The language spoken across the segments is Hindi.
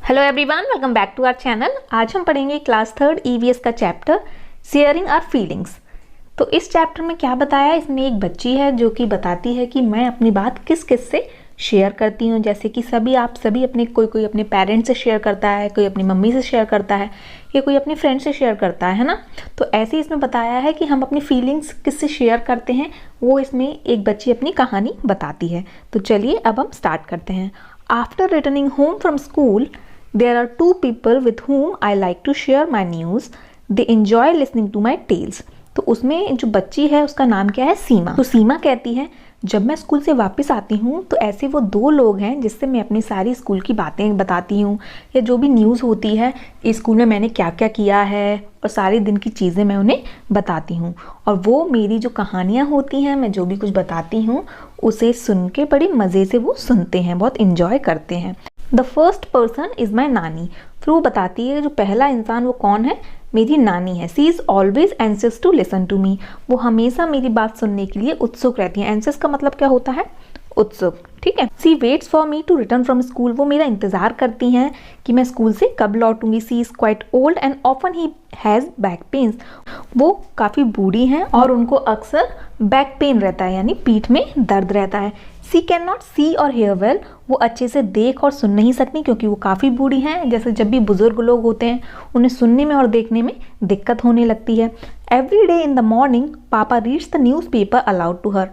Hello everyone, welcome back to our channel. आज हम पढ़ेंगे क्लास 3 ईवीएस का चैप्टर शेयरिंग आवर फीलिंग्स। तो इस चैप्टर में क्या बताया, इसमें एक बच्ची है जो कि बताती है कि मैं अपनी बात किस किस से शेयर करती हूँ। जैसे कि आप सभी अपने कोई अपने पेरेंट्स से शेयर करता है, कोई अपनी मम्मी से शेयर करता है या कोई अपने फ्रेंड से शेयर करता है ना। तो ऐसे ही इसमें बताया है कि हम अपनी फीलिंग्स किससे शेयर करते हैं, वो इसमें एक बच्ची अपनी कहानी बताती है। तो चलिए अब हम स्टार्ट करते हैं। After returning home from school, there are two people with whom I like to share my news. They enjoy listening to my tales. तो उसमें जो बच्ची है उसका नाम क्या है, सीमा। तो सीमा कहती है जब मैं स्कूल से वापस आती हूँ तो ऐसे वो दो लोग हैं जिससे मैं अपनी सारी स्कूल की बातें बताती हूँ या जो भी न्यूज़ होती है स्कूल में मैंने क्या क्या किया है और सारे दिन की चीज़ें मैं उन्हें बताती हूँ। और वो मेरी जो कहानियाँ होती हैं, मैं जो भी कुछ बताती हूँ उसे सुन के बड़े मज़े से वो सुनते हैं, बहुत इंजॉय करते हैं। द फर्स्ट पर्सन इज़ माई नानी। फिर वो बताती है जो पहला इंसान वो कौन है, मेरी नानी है। She is always anxious to listen to me. वो हमेशा मेरी बात सुनने के लिए उत्सुक रहती है। एंसियस का मतलब क्या होता है, उत्सुक, ठीक है। She waits for me to return from school. वो मेरा इंतज़ार करती हैं कि मैं स्कूल से कब लौटूंगी। She is quite old and often he has back pains. वो काफ़ी बूढ़ी हैं और उनको अक्सर बैक पेन रहता है, यानी पीठ में दर्द रहता है। सी कैन नॉट सी और हेयर वेल। वो अच्छे से देख और सुन नहीं सकती क्योंकि वो काफ़ी बूढ़ी हैं। जैसे जब भी बुजुर्ग लोग होते हैं उन्हें सुनने में और देखने में दिक्कत होने लगती है। Every day in the morning पापा reads the newspaper aloud to her.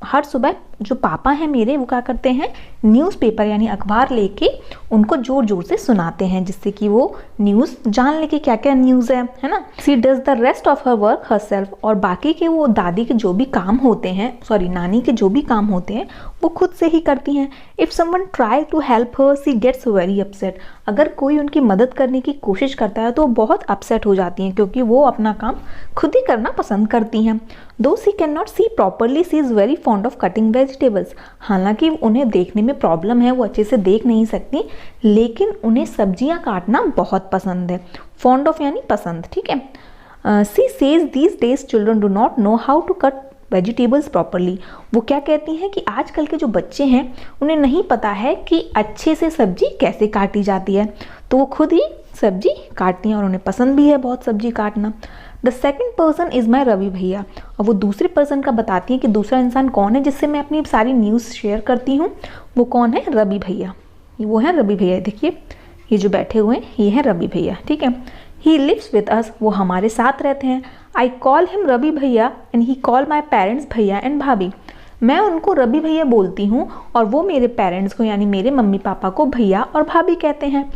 हर सुबह जो पापा हैं मेरे, वो क्या करते हैं, न्यूज़पेपर यानी अखबार लेके उनको जोर जोर से सुनाते हैं जिससे कि वो न्यूज़ जान ले कि क्या क्या न्यूज़ है ना। She does the rest of her work herself. और बाकी के वो दादी के जो भी काम होते हैं, नानी के जो भी काम होते हैं वो खुद से ही करती हैं। If someone try to help her she gets very upset. अगर कोई उनकी मदद करने की कोशिश करता है तो वो बहुत अपसेट हो जाती हैं क्योंकि वो अपना काम खुद ही करना पसंद करती हैं। Though she can not see properly, she is very fond of cutting vegetables. हालांकि उन्हें देखने में प्रॉब्लम है, वो अच्छे से देख नहीं सकती, लेकिन उन्हें सब्जियां काटना बहुत पसंद है। फॉन्ड ऑफ यानी पसंद, ठीक है। She says these days children do not know how to cut vegetables properly. वो क्या कहती हैं कि आजकल के जो बच्चे हैं उन्हें नहीं पता है कि अच्छे से सब्जी कैसे काटी जाती है, तो वो खुद ही सब्जी काटती हैं और उन्हें पसंद भी है बहुत सब्जी काटना। The second person is my Ravi bhaiya. और वो दूसरे पर्सन का बताती हैं कि दूसरा इंसान कौन है जिससे मैं अपनी सारी न्यूज़ शेयर करती हूँ। वो कौन है, रवि भैया। वो हैं रवि भैया, देखिए ये जो बैठे हुए हैं ये हैं रवि भैया, ठीक है। He lives with us. वो हमारे साथ रहते हैं। आई कॉल हिम रवि भैया and he call my parents भैया एंड भाभी। मैं उनको रवि भैया बोलती हूँ और वो मेरे पेरेंट्स को यानी मेरे मम्मी पापा को भैया और भाभी कहते हैं।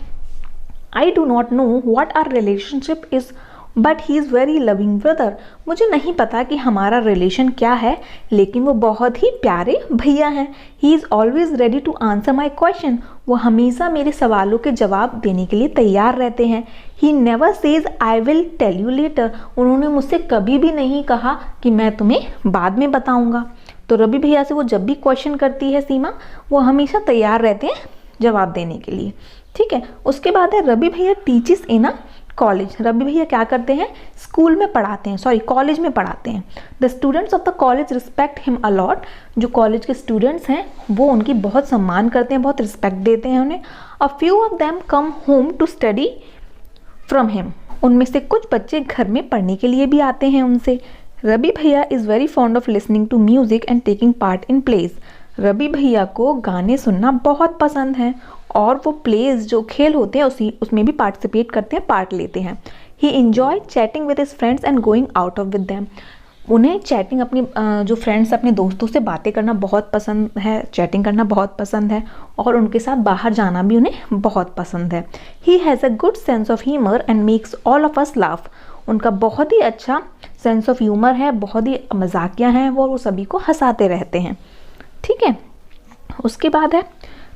I do not know what our relationship is but he is very loving brother. मुझे नहीं पता कि हमारा रिलेशन क्या है, लेकिन वो बहुत ही प्यारे भैया हैं। He is always ready to answer my question. वो हमेशा मेरे सवालों के जवाब देने के लिए तैयार रहते हैं। He never says I will tell you later. उन्होंने मुझसे कभी भी नहीं कहा कि मैं तुम्हें बाद में बताऊँगा। तो रवि भैया से वो जब भी क्वेश्चन करती है सीमा, वो हमेशा तैयार रहते हैं जवाब देने के लिए, ठीक है। उसके बाद है Ravi bhaiya teaches in a college. Ravi भैया क्या करते हैं, स्कूल में पढ़ाते हैं, कॉलेज में पढ़ाते हैं। The students of the college respect him a lot. जो कॉलेज के स्टूडेंट्स हैं वो उनकी बहुत सम्मान करते हैं, बहुत रिस्पेक्ट देते हैं उन्हें। A few of them come home to study from him. उनमें से कुछ बच्चे घर में पढ़ने के लिए भी आते हैं उनसे। Ravi bhaiya is very fond of listening to music and taking part in plays. Ravi भैया को गाने सुनना बहुत पसंद है और वो प्लेज जो खेल होते हैं उसमें भी पार्टिसिपेट करते हैं, पार्ट लेते हैं। He enjoy chatting with his friends and going out of with them. उन्हें चैटिंग अपनी जो फ्रेंड्स अपने दोस्तों से बातें करना बहुत पसंद है, चैटिंग करना बहुत पसंद है और उनके साथ बाहर जाना भी उन्हें बहुत पसंद है। He has a good sense of humour and makes all of us laugh. उनका बहुत ही अच्छा सेंस ऑफ ह्यूमर है, बहुत ही मजाकिया हैं वो सभी को हंसाते रहते हैं, ठीक है। उसके बाद है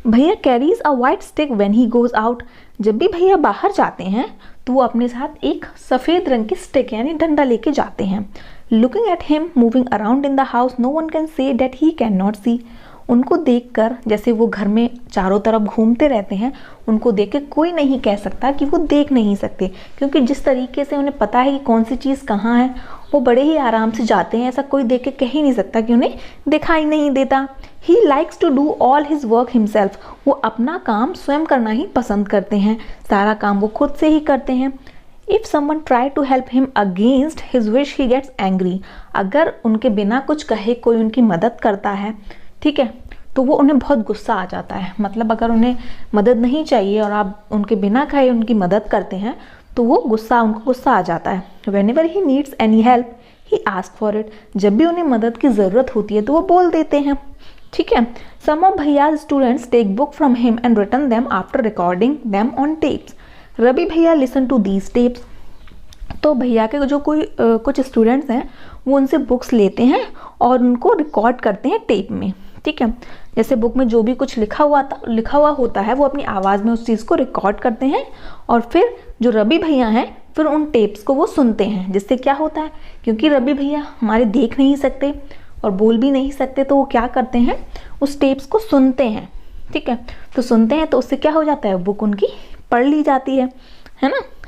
भैया carries a white stick when he goes out. जब भी भैया बाहर जाते हैं तो वो अपने साथ एक सफ़ेद रंग की स्टिक यानी डंडा लेके जाते हैं। Looking at him moving around in the house no one can say that he can not see. उनको देखकर, जैसे वो घर में चारों तरफ घूमते रहते हैं, उनको देख के कोई नहीं कह सकता कि वो देख नहीं सकते, क्योंकि जिस तरीके से उन्हें पता है कि कौन सी चीज़ कहाँ है वो बड़े ही आराम से जाते हैं, ऐसा कोई देख के कह ही नहीं सकता कि उन्हें दिखाई नहीं देता। He likes to do all his work himself, वो अपना काम स्वयं करना ही पसंद करते हैं, सारा काम वो खुद से ही करते हैं। If someone try to help him against his wish he gets angry, अगर उनके बिना कुछ कहे कोई उनकी मदद करता है, ठीक है, तो वो उन्हें बहुत गुस्सा आ जाता है। मतलब अगर उन्हें मदद नहीं चाहिए और आप उनके बिना कहे उनकी मदद करते हैं तो वो उनको गुस्सा आ जाता है। Whenever he needs any help, he asks for it, जब भी उन्हें मदद की ज़रूरत होती है तो वो बोल देते हैं, ठीक है। Some of भैया's students take book from him and return them after recording them on tapes. Ravi भैया listen to these tapes. तो भैया के जो कुछ स्टूडेंट्स हैं वो उनसे बुक्स लेते हैं और उनको रिकॉर्ड करते हैं टेप में, ठीक है। जैसे बुक में जो भी कुछ लिखा हुआ होता है वो अपनी आवाज़ में उस चीज़ को रिकॉर्ड करते हैं और फिर जो रवि भैया हैं फिर उन टेप्स को वो सुनते हैं। जिससे क्या होता है, क्योंकि रवि भैया हमारे देख नहीं सकते और बोल भी नहीं सकते, तो वो क्या करते हैं, उस टेप्स को सुनते हैं, ठीक है। तो सुनते हैं तो उससे क्या हो जाता है, बुक उनकी पढ़ ली जाती है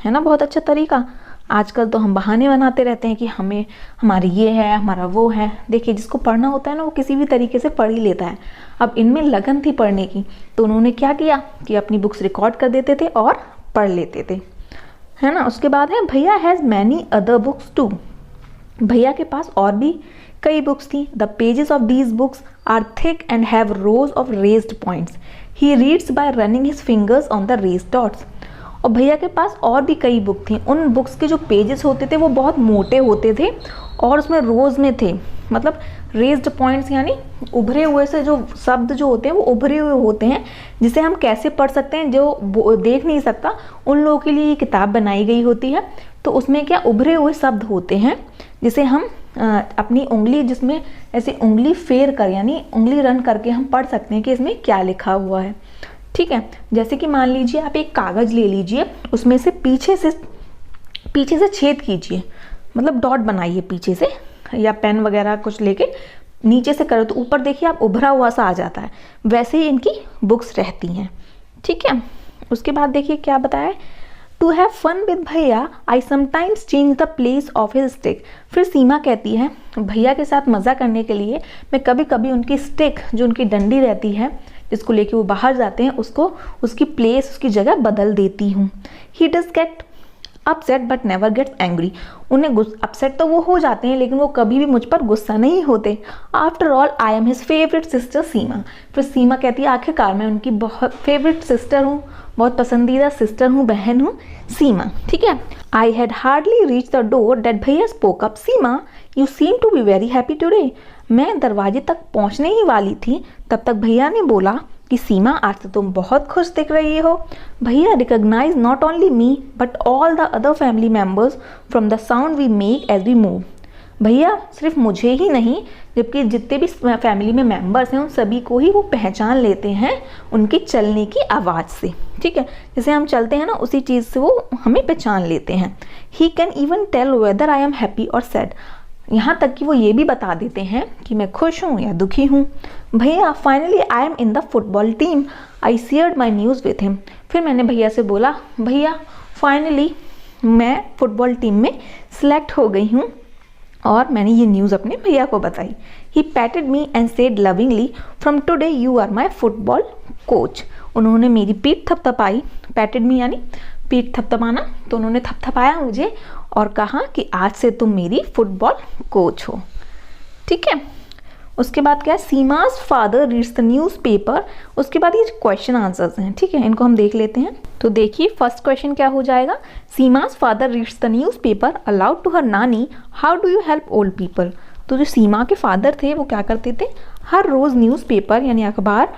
ना। बहुत अच्छा तरीका। आजकल तो हम बहाने बनाते रहते हैं कि हमारी ये है, हमारा वो है। देखिए, जिसको पढ़ना होता है ना वो किसी भी तरीके से पढ़ ही लेता है। अब इनमें लगन थी पढ़ने की, तो उन्होंने क्या किया कि अपनी बुक्स रिकॉर्ड कर देते थे और पढ़ लेते थे, है ना। उसके बाद है bhaiya has many other books too, भैया के पास और भी कई बुक्स थी। The pages of these books are thick and have rows of raised points, he reads by running his fingers on the raised dots. और भैया के पास और भी कई बुक थी। उन बुक्स के जो पेजेस होते थे वो बहुत मोटे होते थे और उसमें रोज में थे, मतलब रेज्ड पॉइंट्स यानी उभरे हुए से जो शब्द जो होते हैं वो उभरे हुए होते हैं, जिसे हम कैसे पढ़ सकते हैं, जो देख नहीं सकता उन लोगों के लिए ये किताब बनाई गई होती है। तो उसमें क्या उभरे हुए शब्द होते हैं जिसे हम अपनी उंगली, जिसमें ऐसे उंगली फेर कर यानी उंगली रन करके हम पढ़ सकते हैं कि इसमें क्या लिखा हुआ है, ठीक है। जैसे कि मान लीजिए आप एक कागज़ ले लीजिए, उसमें से पीछे से छेद कीजिए, मतलब डॉट बनाइए पीछे से, या पेन वगैरह कुछ लेके नीचे से करो तो ऊपर देखिए आप उभरा हुआ सा आ जाता है। वैसे ही इनकी बुक्स रहती हैं, ठीक है। उसके बाद देखिए क्या बताया, टू हैव फन विद भैया I sometimes change the place of his stick. फिर सीमा कहती है भैया के साथ मज़ा करने के लिए मैं कभी कभी उनकी स्टिक, जो उनकी डंडी रहती है जिसको लेके वो बाहर जाते हैं, उसकी प्लेस, उसकी जगह बदल देती हूँ। He does get upset but never gets angry, उन्हें अपसेट तो वो हो जाते हैं लेकिन वो कभी भी मुझ पर गुस्सा नहीं होते। After all I am his favourite sister Seema. फिर सीमा कहती है आखिरकार मैं उनकी बहुत फेवरेट सिस्टर हूँ, बहुत पसंदीदा सिस्टर हूँ, बहन हूँ, सीमा, ठीक है। I had hardly reach the door that भैया spoke up, Seema you seem to be very happy today. मैं दरवाजे तक पहुँचने ही वाली थी तब तक भैया ने बोला कि सीमा आज तो तुम बहुत खुश दिख रही हो। Bhaiya recognise not only me but all the other family members from the sound we make as we move. भैया सिर्फ मुझे ही नहीं जबकि जितने भी फैमिली में मेंबर्स हैं उन सभी को ही वो पहचान लेते हैं उनकी चलने की आवाज़ से, ठीक है। जैसे हम चलते हैं ना उसी चीज़ से वो हमें पहचान लेते हैं। He can even tell whether I am happy और सैड, यहाँ तक कि वो ये भी बता देते हैं कि मैं खुश हूँ या दुखी हूँ। भैया finally I am in the football team, I shared my news with him. फिर मैंने भैया से बोला भैया फाइनली मैं फुटबॉल टीम में सिलेक्ट हो गई हूँ और मैंने ये न्यूज़ अपने भैया को बताई। He patted me and said lovingly from today you are my football coach. उन्होंने मेरी पीठ थपथपाई, पैटेड मी यानी पीठ थपथपाना, तो उन्होंने थपथपाया मुझे और कहा कि आज से तुम मेरी फुटबॉल कोच हो, ठीक है। उसके बाद क्या है, Sima's father reads the newspaper. उसके बाद ये क्वेश्चन आंसर्स हैं, ठीक है, इनको हम देख लेते हैं। तो देखिए फर्स्ट क्वेश्चन क्या हो जाएगा, Seema's father reads the newspaper aloud to her नानी, how do you help old people. तो जो सीमा के फादर थे वो क्या करते थे, हर रोज़ न्यूज़पेपर यानी अखबार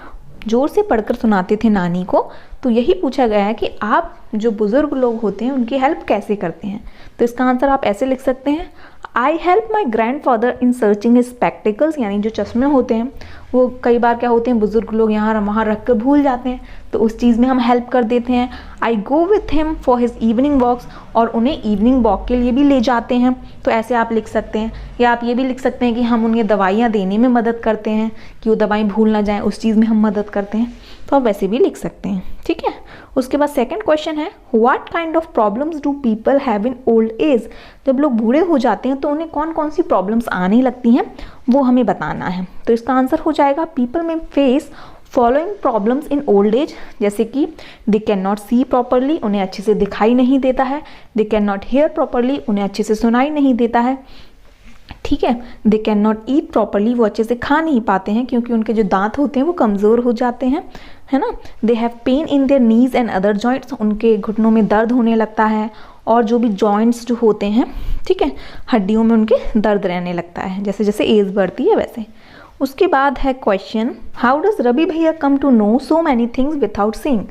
जोर से पढ़कर सुनाते थे नानी को। तो यही पूछा गया है कि आप जो बुज़ुर्ग लोग होते हैं उनकी हेल्प कैसे करते हैं। तो इसका आंसर आप ऐसे लिख सकते हैं, I help my grand father in searching his spectacles, यानी जो चश्मे होते हैं वो कई बार क्या होते हैं बुज़ुर्ग लोग यहाँ वहाँ रख कर भूल जाते हैं, तो उस चीज़ में हम हेल्प कर देते हैं। I go with him for his evening walks, और उन्हें इवनिंग वॉक के लिए भी ले जाते हैं। तो ऐसे आप लिख सकते हैं, या आप ये भी लिख सकते हैं कि हम उन्हें दवाइयाँ देने में मदद करते हैं कि वो दवाई भूल ना जाए, उस चीज़ में हम मदद करते हैं। तो आप वैसे भी लिख सकते हैं, ठीक है। उसके बाद सेकंड क्वेश्चन है what kind of problems do people have in old age. जब लोग बूढ़े हो जाते हैं तो उन्हें कौन कौन सी प्रॉब्लम्स आने लगती हैं वो हमें बताना है। तो इसका आंसर हो जाएगा पीपल में face following problems in old age, जैसे कि they can not see properly, उन्हें अच्छे से दिखाई नहीं देता है। They can not here properly, उन्हें अच्छे से सुनाई नहीं देता है। ठीक है, they can not eat properly, वो अच्छे से खा नहीं पाते हैं क्योंकि उनके जो दांत होते हैं वो कमज़ोर हो जाते हैं, है ना। They have pain in their knees and other joints, उनके घुटनों में दर्द होने लगता है और जो भी जॉइंट्स जो होते हैं, ठीक है, हड्डियों में उनके दर्द रहने लगता है जैसे जैसे एज बढ़ती है वैसे। उसके बाद है question how does Ravi bhaiya come to know so many things without seeing.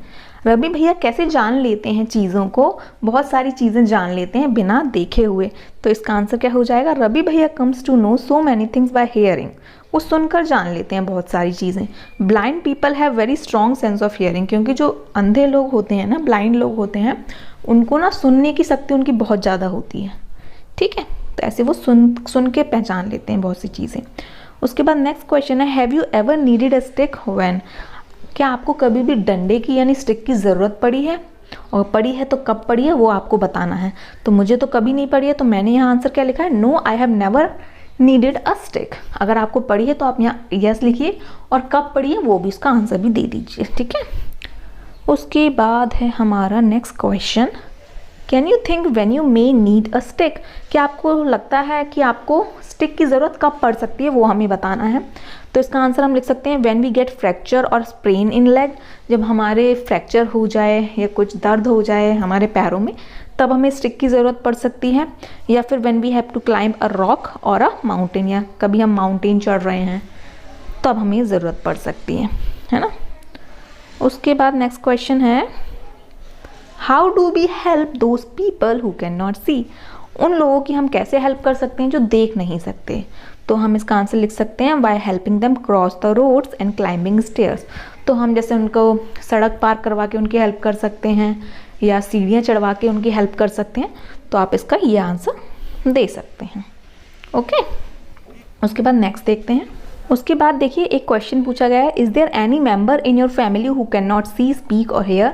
Ravi भैया कैसे जान लेते हैं चीज़ों को, बहुत सारी चीज़ें जान लेते हैं बिना देखे हुए। तो इसका आंसर क्या हो जाएगा, Ravi bhaiya comes to know so many things by hearing, वो सुनकर जान लेते हैं बहुत सारी चीज़ें। Blind people have very strong sense of hearing, क्योंकि जो अंधे लोग होते हैं ना, ब्लाइंड लोग होते हैं, उनको ना सुनने की शक्ति उनकी बहुत ज़्यादा होती है। ठीक है, तो ऐसे वो सुन के पहचान लेते हैं बहुत सी चीज़ें। उसके बाद नेक्स्ट क्वेश्चन है have you ever needed a stick when, क्या आपको कभी भी डंडे की यानी स्टिक की ज़रूरत पड़ी है, और पड़ी है तो कब पड़ी है वो आपको बताना है। तो मुझे तो कभी नहीं पड़ी है, तो मैंने यहाँ आंसर क्या लिखा है, no I have never needed a stick. अगर आपको पड़ी है तो आप यहाँ यस लिखिए, और कब पड़ी है वो भी उसका आंसर भी दे दीजिए। ठीक है, उसके बाद है हमारा next question can you think when you may need a stick, क्या आपको लगता है कि आपको स्टिक की ज़रूरत कब पड़ सकती है वो हमें बताना है। तो इसका आंसर हम लिख सकते हैं व्हेन वी गेट फ्रैक्चर और स्प्रेन इन लेग, जब हमारे फ्रैक्चर हो जाए या कुछ दर्द हो जाए हमारे पैरों में तब हमें स्टिक की ज़रूरत पड़ सकती है। या फिर when we have to climb a rock और अ माउंटेन, या कभी हम माउंटेन चढ़ रहे हैं तब हमें ज़रूरत पड़ सकती है ना। उसके बाद नेक्स्ट क्वेश्चन है how do we help those people who can not see, उन लोगों की हम कैसे हेल्प कर सकते हैं जो देख नहीं सकते। तो हम इसका आंसर लिख सकते हैं by helping them cross the roads and climbing stairs. तो हम जैसे उनको सड़क पार करवा के उनकी हेल्प कर सकते हैं या सीढ़ियाँ चढ़वा के उनकी हेल्प कर सकते हैं। तो आप इसका ये आंसर दे सकते हैं। ओके, उसके बाद नेक्स्ट देखते हैं। उसके बाद देखिए एक क्वेश्चन पूछा गया है is there any member in your family who can not see speak और hear,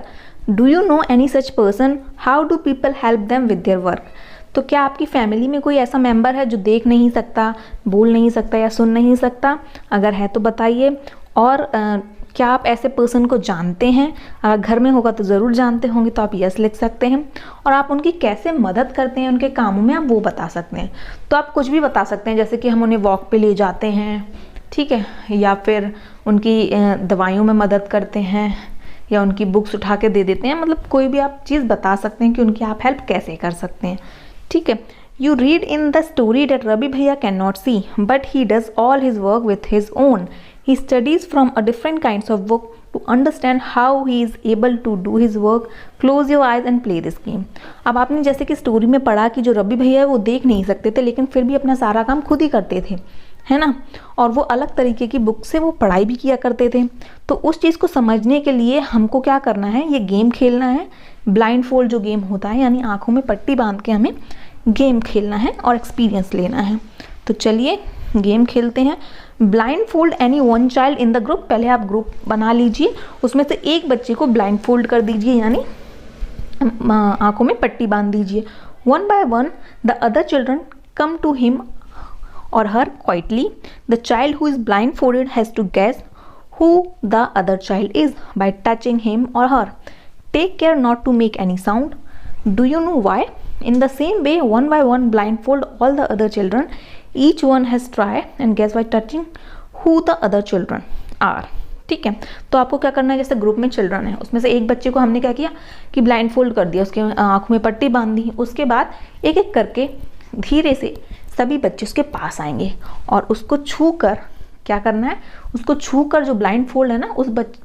do you know any such person, how do people help them with their work. तो क्या आपकी फैमिली में कोई ऐसा मेंबर है जो देख नहीं सकता, बोल नहीं सकता या सुन नहीं सकता, अगर है तो बताइए। और क्या आप ऐसे पर्सन को जानते हैं, अगर घर में होगा तो ज़रूर जानते होंगे तो आप यस लिख सकते हैं। और आप उनकी कैसे मदद करते हैं उनके कामों में आप वो बता सकते हैं। तो आप कुछ भी बता सकते हैं, जैसे कि हम उन्हें वॉक पे ले जाते हैं, ठीक है, या फिर उनकी दवाइयों में मदद करते हैं या उनकी बुक्स उठा के दे देते हैं, मतलब कोई भी आप चीज़ बता सकते हैं कि उनकी आप हेल्प कैसे कर सकते हैं। ठीक है, you read in the story that Ravi भैया can not see but he does all his work with his own, he studies from a different kinds of book to understand how he is able to do his work, close your eyes and play this game। अब आपने जैसे कि स्टोरी में पढ़ा कि जो रवि भैया है वो देख नहीं सकते थे लेकिन फिर भी अपना सारा काम खुद ही करते थे, है ना, और वो अलग तरीके की बुक से वो पढ़ाई भी किया करते थे। तो उस चीज़ को समझने के लिए हमको क्या करना है, ये गेम खेलना है। ब्लाइंड फोल्ड जो गेम होता है यानी आँखों में पट्टी बांध के हमें गेम खेलना है और एक्सपीरियंस लेना है। तो चलिए गेम खेलते हैं। Blind fold any one child in the group, पहले आप ग्रुप बना लीजिए, उसमें से एक बच्चे को ब्लाइंड फोल्ड कर दीजिए यानी आंखों में पट्टी बांध दीजिए। One by one the other children come to him or her quietly. The child who is blindfolded has to guess who the other child is by touching him or her. Take care not to make any sound. Do you know why? In the same way, one by one blindfold all the other children. Each one has try and guess by touching who the other children are. ठीक है, तो आपको क्या करना है, जैसे ग्रुप में चिल्ड्रन है उसमें से एक बच्चे को हमने क्या किया कि ब्लाइंड फोल्ड कर दिया, उसके आँखों में पट्टी बांध दी। उसके बाद एक एक करके धीरे से सभी बच्चे उसके पास आएंगे और उसको छू कर क्या करना है, उसको छू कर जो ब्लाइंड फोल्ड है ना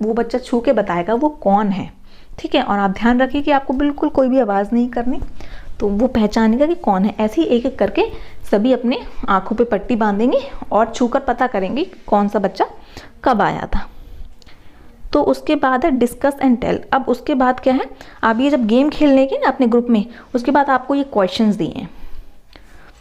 वो बच्चा छू के बताएगा वो कौन है। ठीक है, और आप ध्यान रखिए कि आपको बिल्कुल कोई भी आवाज़ नहीं करनी, तो वो पहचानेगा कि कौन है। ऐसे ही एक एक करके सभी अपने आँखों पे पट्टी बांधेंगे और छू कर पता करेंगे कौन सा बच्चा कब आया था। तो उसके बाद है डिस्कस एंड टेल। अब उसके बाद क्या है, आप ये जब गेम खेलने की ना अपने ग्रुप में, उसके बाद आपको ये क्वेश्चंस दिए हैं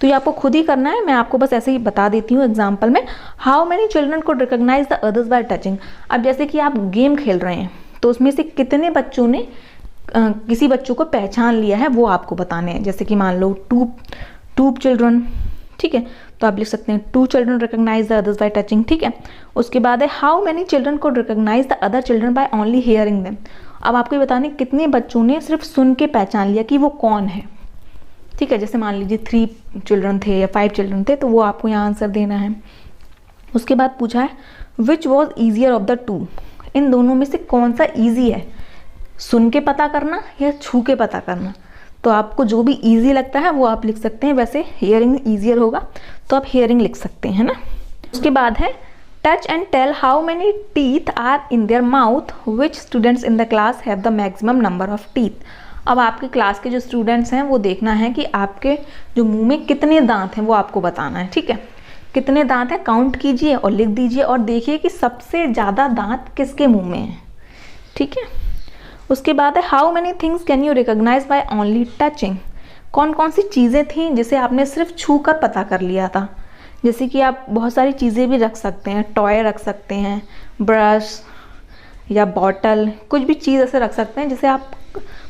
तो ये आपको खुद ही करना है। मैं आपको बस ऐसे ही बता देती हूँ एग्जाम्पल में। How many children could recognise the others by touching. अब जैसे कि आप गेम खेल रहे हैं तो उसमें से कितने बच्चों ने किसी बच्चों को पहचान लिया है वो आपको बताने हैं। जैसे कि मान लो टू चिल्ड्रन, ठीक है, तो आप लिख सकते हैं 2 children recognise the others by touching, ठीक है। उसके बाद है how many children could recognise the other children by only hearing them. अब आपको ये बताने कितने बच्चों ने सिर्फ सुन के पहचान लिया कि वो कौन है, ठीक है। जैसे मान लीजिए 3 चिल्ड्रन थे या 5 चिल्ड्रन थे, तो वो आपको यहाँ आंसर देना है। उसके बाद पूछा है which was easier of the 2, इन दोनों में से कौन सा ईजी है, सुन के पता करना या छू के पता करना। तो आपको जो भी इजी लगता है वो आप लिख सकते हैं। वैसे हियरिंग ईजियर होगा तो आप हियरिंग लिख सकते हैं ना। उसके बाद है touch and tell how many teeth are in their mouth, which students in the class have the maximum number of teeth. अब आपके क्लास के जो स्टूडेंट्स हैं वो देखना है कि आपके जो मुंह में कितने दांत हैं वो आपको बताना है, ठीक है। कितने दांत हैं काउंट कीजिए और लिख दीजिए और देखिए कि सबसे ज़्यादा दांत किसके मुंह में है, ठीक है। उसके बाद है how many things can you recognise by only touching, कौन कौन सी चीज़ें थी जिसे आपने सिर्फ छू कर पता कर लिया था। जैसे कि आप बहुत सारी चीज़ें भी रख सकते हैं, टॉय रख सकते हैं, ब्रश या बॉटल, कुछ भी चीज़ ऐसे रख सकते हैं जिसे आप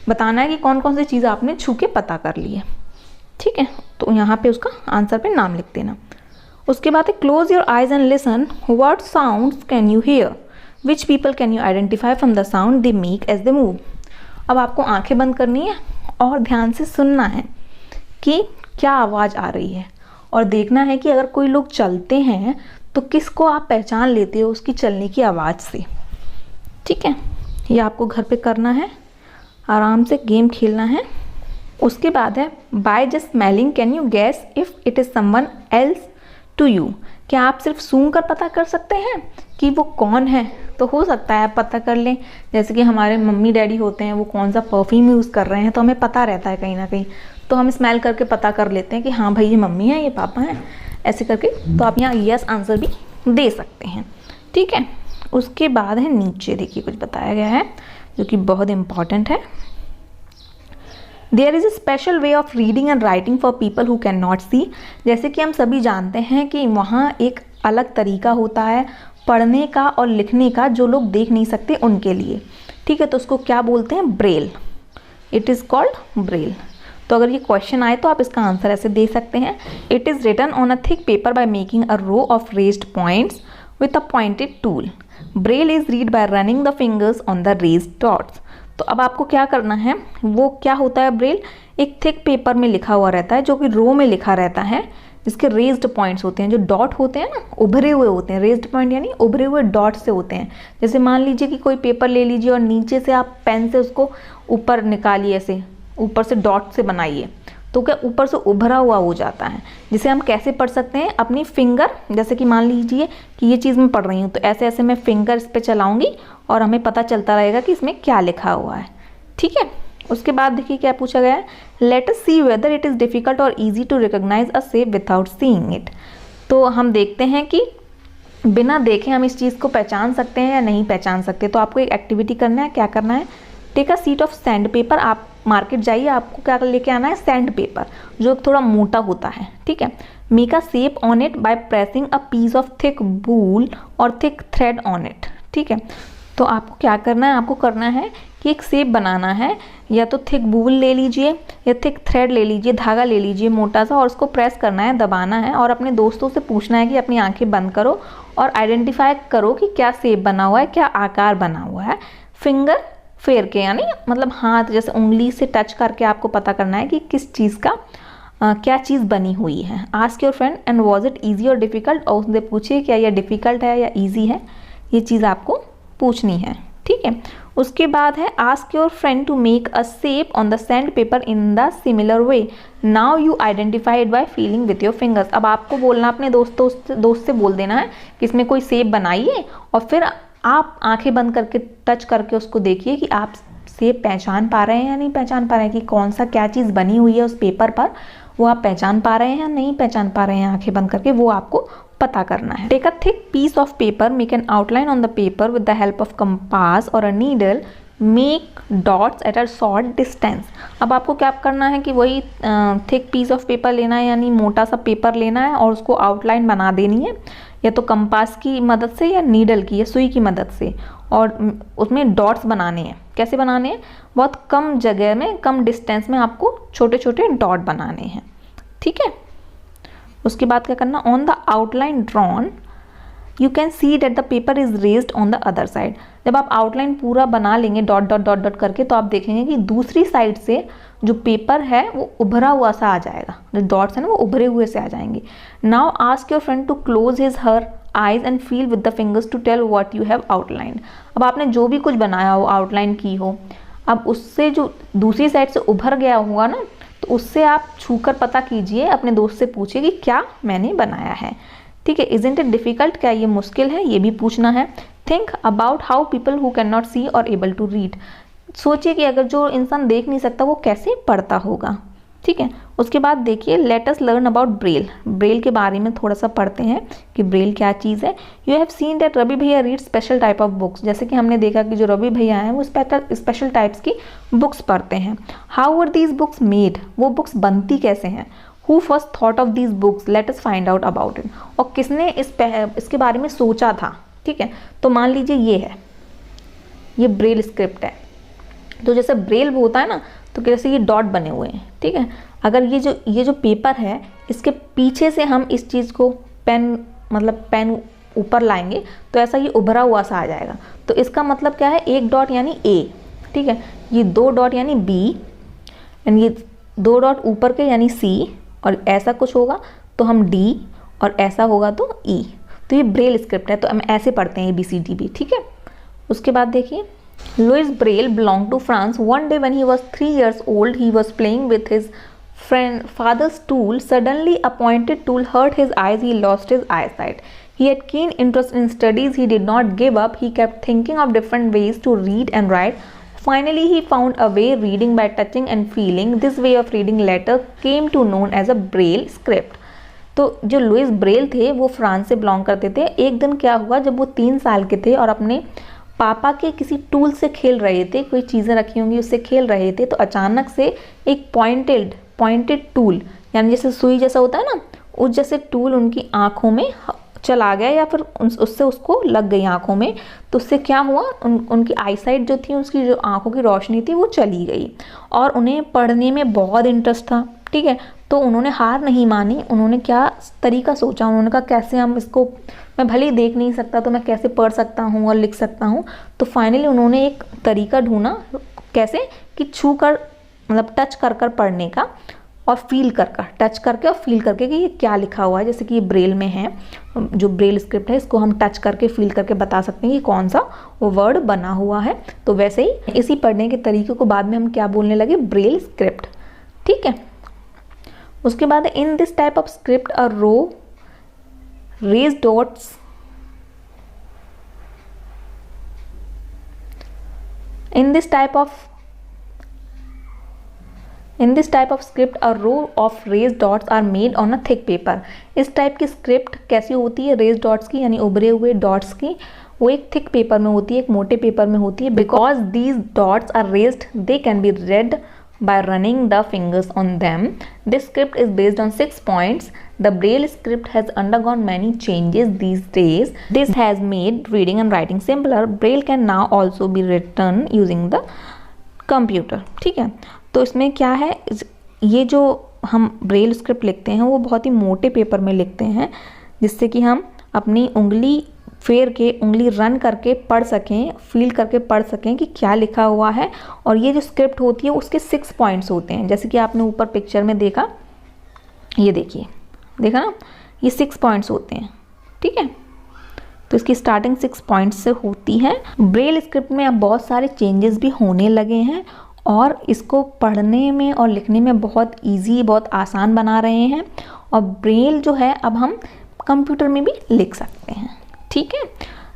बताना है कि कौन कौन सी चीज़ आपने छू के पता कर ली है, ठीक है। तो यहाँ पे उसका आंसर पे नाम लिख देना। उसके बाद है close your eyes and listen what sounds can you hear, which people can you identify from the sound they make as they move. अब आपको आंखें बंद करनी है और ध्यान से सुनना है कि क्या आवाज़ आ रही है और देखना है कि अगर कोई लोग चलते हैं तो किसको आप पहचान लेते हो उसकी चलने की आवाज़ से, ठीक है। ये आपको घर पे करना है, आराम से गेम खेलना है। उसके बाद है by just smelling can you guess if it is someone else to you, क्या आप सिर्फ सूंघ कर पता कर सकते हैं कि वो कौन है। तो हो सकता है आप पता कर लें, जैसे कि हमारे मम्मी डैडी होते हैं वो कौन सा परफ्यूम यूज़ कर रहे हैं तो हमें पता रहता है कहीं ना कहीं, तो हम स्मेल करके पता कर लेते हैं कि हाँ भाई ये मम्मी है ये पापा हैं, ऐसे करके। तो आप यहाँ यस आंसर भी दे सकते हैं, ठीक है। उसके बाद है नीचे देखिए कुछ बताया गया है जो कि बहुत इम्पॉर्टेंट है। There is a special way of reading and writing for people who can not see. जैसे कि हम सभी जानते हैं कि वहाँ एक अलग तरीका होता है पढ़ने का और लिखने का जो लोग देख नहीं सकते उनके लिए, ठीक है। तो उसको क्या बोलते हैं, Braille, it is called Braille. तो अगर ये क्वेश्चन आए तो आप इसका आंसर ऐसे दे सकते हैं, it is written on a thick paper by making a row of raised points with a pointed tool. Braille is read by running the fingers on the raised dots. तो अब आपको क्या करना है, वो क्या होता है ब्रेल, एक थिक पेपर में लिखा हुआ रहता है जो कि रो में लिखा रहता है, जिसके रेज्ड पॉइंट्स होते हैं, जो डॉट होते हैं ना उभरे हुए होते हैं, रेज्ड पॉइंट यानी उभरे हुए डॉट से होते हैं। जैसे मान लीजिए कि कोई पेपर ले लीजिए और नीचे से आप पेन से उसको ऊपर निकालिए, ऐसे ऊपर से डॉट से बनाइए, तो क्या ऊपर से उभरा हुआ हो जाता है, जिसे हम कैसे पढ़ सकते हैं, अपनी फिंगर, जैसे कि मान लीजिए कि ये चीज़ मैं पढ़ रही हूँ तो ऐसे ऐसे मैं फिंगर इस पर चलाऊंगी और हमें पता चलता रहेगा कि इसमें क्या लिखा हुआ है, ठीक है। उसके बाद देखिए क्या पूछा गया है, let us see whether it is difficult और easy to recognise a shape without seeing it. तो हम देखते हैं कि बिना देखे हम इस चीज़ को पहचान सकते हैं या नहीं पहचान सकते। तो आपको एक एक्टिविटी करना है, क्या करना है, take a sheet of sandpaper. आप मार्केट जाइए, आपको क्या लेके आना है, सैंड पेपर जो थोड़ा मोटा होता है, ठीक है। Make a shape on it by pressing a piece of thick wool और थिक थ्रेड ऑन इट, ठीक है। तो आपको क्या करना है, आपको करना है कि एक शेप बनाना है, या तो थिक वूल ले लीजिए या थिक थ्रेड ले लीजिए, धागा ले लीजिए मोटा सा, और उसको प्रेस करना है, दबाना है, और अपने दोस्तों से पूछना है कि अपनी आंखें बंद करो और आइडेंटिफाई करो कि क्या शेप बना हुआ है, क्या आकार बना हुआ है। फिंगर फेर के, यानी मतलब हाथ जैसे उंगली से टच करके आपको पता करना है कि किस चीज़ का क्या चीज़ बनी हुई है। Ask your friend and was it easy और डिफ़िकल्ट, और उससे पूछिए क्या यह डिफ़िकल्ट है या ईजी है, ये चीज़ आपको पूछनी है, ठीक है। उसके बाद है ask your friend to make a shape on the sandpaper in the similar way, now you identify it by feeling with your fingers. अब आपको बोलना, अपने दोस्त से बोल देना है कि इसमें कोई शेप बनाइए, और फिर आप आंखें बंद करके टच करके उसको देखिए कि आप शेप पहचान पा रहे हैं या नहीं पहचान पा रहे हैं, कि कौन सा क्या चीज़ बनी हुई है उस पेपर पर, वो आप पहचान पा रहे हैं या नहीं पहचान पा रहे हैं आंखें बंद करके, वो आपको पता करना है। Take a thick piece of paper, make an outline on the paper with the help of compass और a needle, make dots at a short distance. अब आपको क्या करना है कि वही थिक पीस ऑफ पेपर लेना है, यानी मोटा सा पेपर लेना है और उसको आउटलाइन बना देनी है, या तो कंपास की मदद से या नीडल की या सुई की मदद से, और उसमें डॉट्स बनाने हैं, कैसे बनाने हैं, बहुत कम जगह में, कम डिस्टेंस में आपको छोटे छोटे डॉट बनाने हैं, ठीक है। उसके बाद क्या करना, on the outline drawn you can see that the paper is raised on the other side. जब आप आउटलाइन पूरा बना लेंगे डॉट डॉट डॉट डॉट करके, तो आप देखेंगे कि दूसरी साइड से जो पेपर है वो उभरा हुआ सा आ जाएगा, जो डॉट्स है ना वो उभरे हुए से आ जाएंगे। Now ask your friend to close his her eyes and feel with the fingers to tell what you have outlined. अब आपने जो भी कुछ बनाया हो, आउटलाइन की हो, अब उससे जो दूसरी साइड से उभर गया हुआ ना, तो उससे आप छूकर पता कीजिए, अपने दोस्त से पूछिए कि क्या मैंने बनाया है, ठीक है। इजंट इट डिफिकल्ट, क्या ये मुश्किल है, ये भी पूछना है। Think about how people who can not see और एबल टू रीड। सोचिए कि अगर जो इंसान देख नहीं सकता वो कैसे पढ़ता होगा, ठीक है। उसके बाद देखिए, let us learn about Braille. Braille के बारे में थोड़ा सा पढ़ते हैं कि ब्रेल क्या चीज़ है। You have seen that Ravi भैया read special type of books. जैसे कि हमने देखा कि जो रवि भैया हैं वो स्पेशल टाइप्स की बुक्स पढ़ते हैं। How are these books made, वो बुक्स बनती कैसे हैं। Who first thought of these books, let us find out about it. और किसने इसके बारे में सोचा था, ठीक है। तो मान लीजिए ये है, ये ब्रेल स्क्रिप्ट है। तो जैसे ब्रेल होता है ना, तो जैसे ये डॉट बने हुए हैं, ठीक है। अगर ये जो पेपर है, इसके पीछे से हम इस चीज़ को पेन ऊपर लाएंगे तो ऐसा ये उभरा हुआ सा आ जाएगा। तो इसका मतलब क्या है, एक डॉट यानी ए, ठीक है। ये दो डॉट यानी बी, एंड ये दो डॉट ऊपर के यानी सी, और ऐसा कुछ होगा तो हम डी, और ऐसा होगा तो ई। तो ये ब्रेल स्क्रिप्ट है, तो हम ऐसे पढ़ते हैं ABCD भी, ठीक है। उसके बाद देखिए, Louis Braille belonged to France. One day when he was 3 years old, he was playing with his father's tool. Suddenly, a pointed tool hurt his eyes. He lost his eyesight. He had keen interest in studies. He did not give up. He kept thinking of different ways to read and write. Finally, he found a way, reading by touching and feeling. This way of reading later came to known as a Braille script. तो जो लुइस ब्रेल थे वो फ्रांस से बिलोंग करते थे। एक दिन क्या हुआ, जब वो 3 साल के थे और अपने पापा के किसी टूल से खेल रहे थे, कोई चीज़ें रखी होंगी उससे खेल रहे थे, तो अचानक से एक पॉइंटेड टूल, यानी जैसे सुई जैसा होता है ना, उस जैसे टूल उनकी आँखों में चला गया, या फिर उससे उसको लग गई आँखों में। तो उससे क्या हुआ, उनकी आईसाइट जो थी, उसकी जो आँखों की रोशनी थी वो चली गई, और उन्हें पढ़ने में बहुत इंटरेस्ट था, ठीक है। तो उन्होंने हार नहीं मानी, उन्होंने क्या तरीका सोचा, उन्होंने कहा कैसे हम इसको, मैं भले ही देख नहीं सकता तो मैं कैसे पढ़ सकता हूँ और लिख सकता हूँ। तो फाइनली उन्होंने एक तरीका ढूंढा, कैसे कि छू कर, टच कर कर पढ़ने का, और फील कर कर, टच करके और फील करके कि ये क्या लिखा हुआ है। जैसे कि ये ब्रेल में है, जो ब्रेल स्क्रिप्ट है, इसको हम टच करके फील करके बता सकते हैं कि कौन सा वो वर्ड बना हुआ है। तो वैसे ही इसी पढ़ने के तरीके को बाद में हम क्या बोलने लगे, ब्रेल स्क्रिप्ट, ठीक है। उसके बाद in this type of script a row raised dots in this type of script a row of raised dots are made on a thick paper. इस टाइप की स्क्रिप्ट कैसी होती है, raised dots की यानी उभरे हुए डॉट्स की, वो एक थिक पेपर में होती है, एक मोटे पेपर में होती है। Because these dots are raised they can be read by running the fingers on them. This script is based on 6 points. The Braille script has undergone many changes these days. This has made reading and writing simpler. Braille can now also be written using the computer. ठीक है, तो इसमें क्या है, ये जो हम ब्रेल स्क्रिप्ट लिखते हैं वो बहुत ही मोटे पेपर में लिखते हैं, जिससे कि हम अपनी उंगली फेर के, उंगली रन करके पढ़ सकें, फील करके पढ़ सकें कि क्या लिखा हुआ है। और ये जो स्क्रिप्ट होती है उसके 6 पॉइंट्स होते हैं, जैसे कि आपने ऊपर पिक्चर में देखा, ये देखिए, देखा ना, ये 6 पॉइंट्स होते हैं, ठीक है। तो इसकी स्टार्टिंग 6 पॉइंट्स से होती है। ब्रेल स्क्रिप्ट में अब बहुत सारे चेंजेस भी होने लगे हैं, और इसको पढ़ने में और लिखने में बहुत ईजी, बहुत आसान बना रहे हैं। और ब्रेल जो है अब हम कंप्यूटर में भी लिख सकते हैं, ठीक है।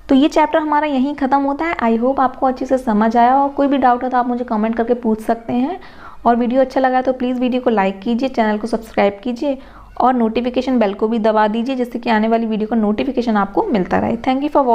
तो ये चैप्टर हमारा यहीं ख़त्म होता है। आई होप आपको अच्छे से समझ आया, और कोई भी डाउट हो तो आप मुझे कमेंट करके पूछ सकते हैं। और वीडियो अच्छा लगा तो प्लीज़ वीडियो को लाइक कीजिए, चैनल को सब्सक्राइब कीजिए, और नोटिफिकेशन बेल को भी दबा दीजिए, जिससे कि आने वाली वीडियो का नोटिफिकेशन आपको मिलता रहे। Thank you for